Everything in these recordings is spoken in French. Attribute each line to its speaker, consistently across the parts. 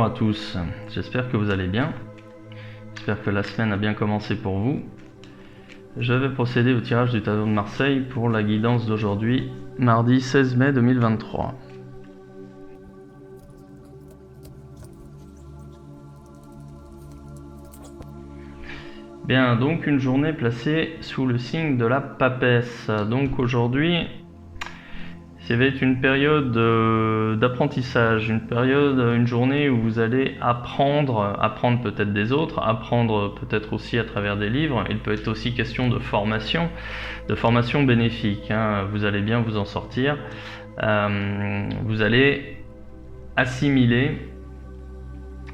Speaker 1: bonjour à tous, j'espère que vous allez bien, j'espère que la semaine a bien commencé pour vous. Je vais procéder au tirage du tableau de Marseille pour la guidance d'aujourd'hui, mardi 16 mai 2023. Bien, donc une journée placée sous le signe de la papesse. Donc aujourd'hui, ça va être une période d'apprentissage, une journée où vous allez apprendre peut-être des autres, apprendre peut-être aussi à travers des livres. Il peut être aussi question de formation bénéfique, hein. Vous allez bien vous en sortir. Vous allez assimiler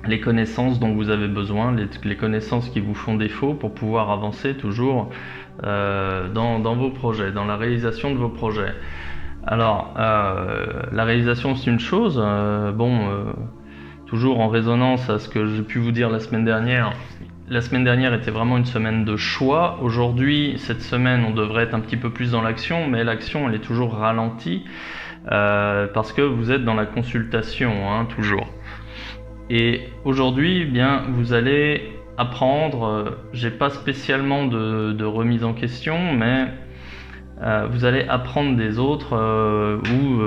Speaker 1: les connaissances dont vous avez besoin, les connaissances qui vous font défaut pour pouvoir avancer toujours dans vos projets, dans la réalisation de vos projets. Alors, la réalisation c'est une chose, toujours en résonance à ce que j'ai pu vous dire la semaine dernière. La semaine dernière était vraiment une semaine de choix. Aujourd'hui, cette semaine, on devrait être un petit peu plus dans l'action, mais l'action elle est toujours ralentie parce que vous êtes dans la consultation, hein, toujours. Et aujourd'hui, bien, vous allez apprendre, j'ai pas spécialement de remise en question, mais vous allez apprendre des autres ou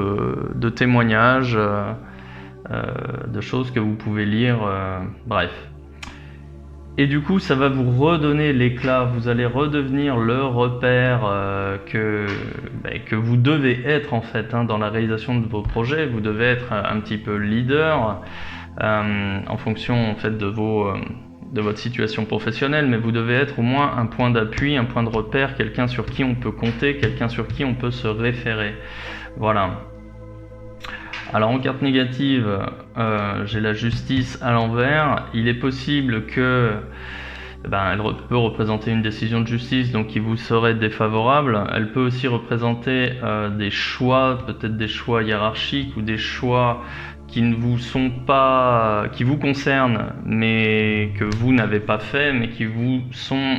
Speaker 1: de témoignages, de choses que vous pouvez lire, bref. Et du coup, ça va vous redonner l'éclat, vous allez redevenir le repère que vous devez être en fait, hein, dans la réalisation de vos projets. Vous devez être un petit peu leader en fonction en fait de votre situation professionnelle, mais vous devez être au moins un point d'appui, un point de repère, quelqu'un sur qui on peut compter, quelqu'un sur qui on peut se référer. Voilà. Alors en carte négative, j'ai la justice à l'envers. Il est possible que elle peut représenter une décision de justice donc qui vous serait défavorable. Elle peut aussi représenter des choix, peut-être des choix hiérarchiques ou des choix qui ne vous sont pas, qui vous concernent, mais que vous n'avez pas fait, mais qui vous sont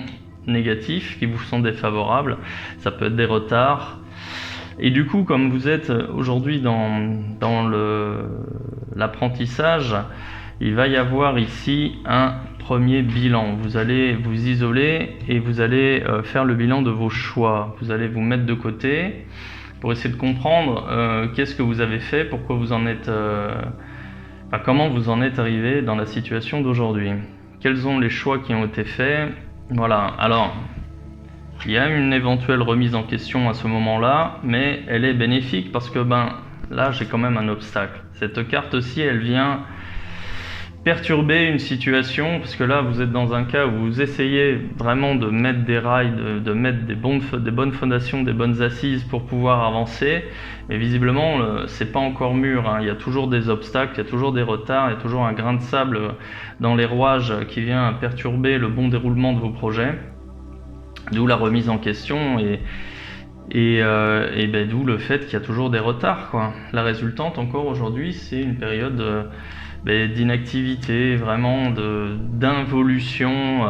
Speaker 1: négatifs, qui vous sont défavorables. Ça peut être des retards. Et du coup, comme vous êtes aujourd'hui dans l'apprentissage, il va y avoir ici un premier bilan. Vous allez vous isoler et vous allez faire le bilan de vos choix. Vous allez vous mettre de côté pour essayer de comprendre qu'est-ce que vous avez fait, pourquoi vous en êtes, comment vous en êtes arrivé dans la situation d'aujourd'hui. Quels sont les choix qui ont été faits? Voilà. Alors, il y a une éventuelle remise en question à ce moment-là, mais elle est bénéfique parce que là, j'ai quand même un obstacle. Cette carte-ci, elle vient perturber une situation, parce que là vous êtes dans un cas où vous essayez vraiment de mettre des rails, de mettre des bonnes fondations, des bonnes assises pour pouvoir avancer, mais visiblement c'est pas encore mûr, hein. Il y a toujours des obstacles, il y a toujours des retards, il y a toujours un grain de sable dans les rouages qui vient perturber le bon déroulement de vos projets, d'où la remise en question et d'où le fait qu'il y a toujours des retards, quoi. La résultante encore aujourd'hui, c'est une période d'inactivité, vraiment d'involution.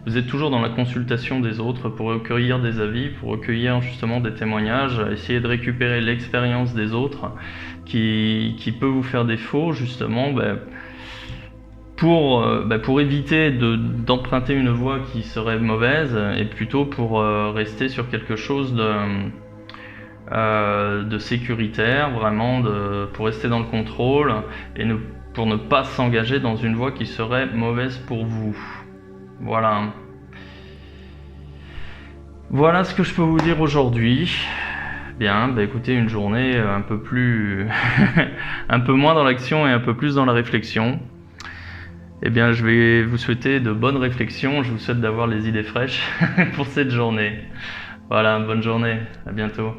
Speaker 1: Vous êtes toujours dans la consultation des autres pour recueillir des avis, pour recueillir justement des témoignages, essayer de récupérer l'expérience des autres qui peut vous faire défaut justement pour éviter d'emprunter une voie qui serait mauvaise et plutôt pour rester sur quelque chose de sécuritaire, vraiment pour rester dans le contrôle et pour ne pas s'engager dans une voie qui serait mauvaise pour vous. Voilà. Voilà ce que je peux vous dire aujourd'hui. Bien, écoutez, une journée un peu plus un peu moins dans l'action et un peu plus dans la réflexion. Eh bien, je vais vous souhaiter de bonnes réflexions. Je vous souhaite d'avoir les idées fraîches pour cette journée. Voilà, bonne journée. À bientôt.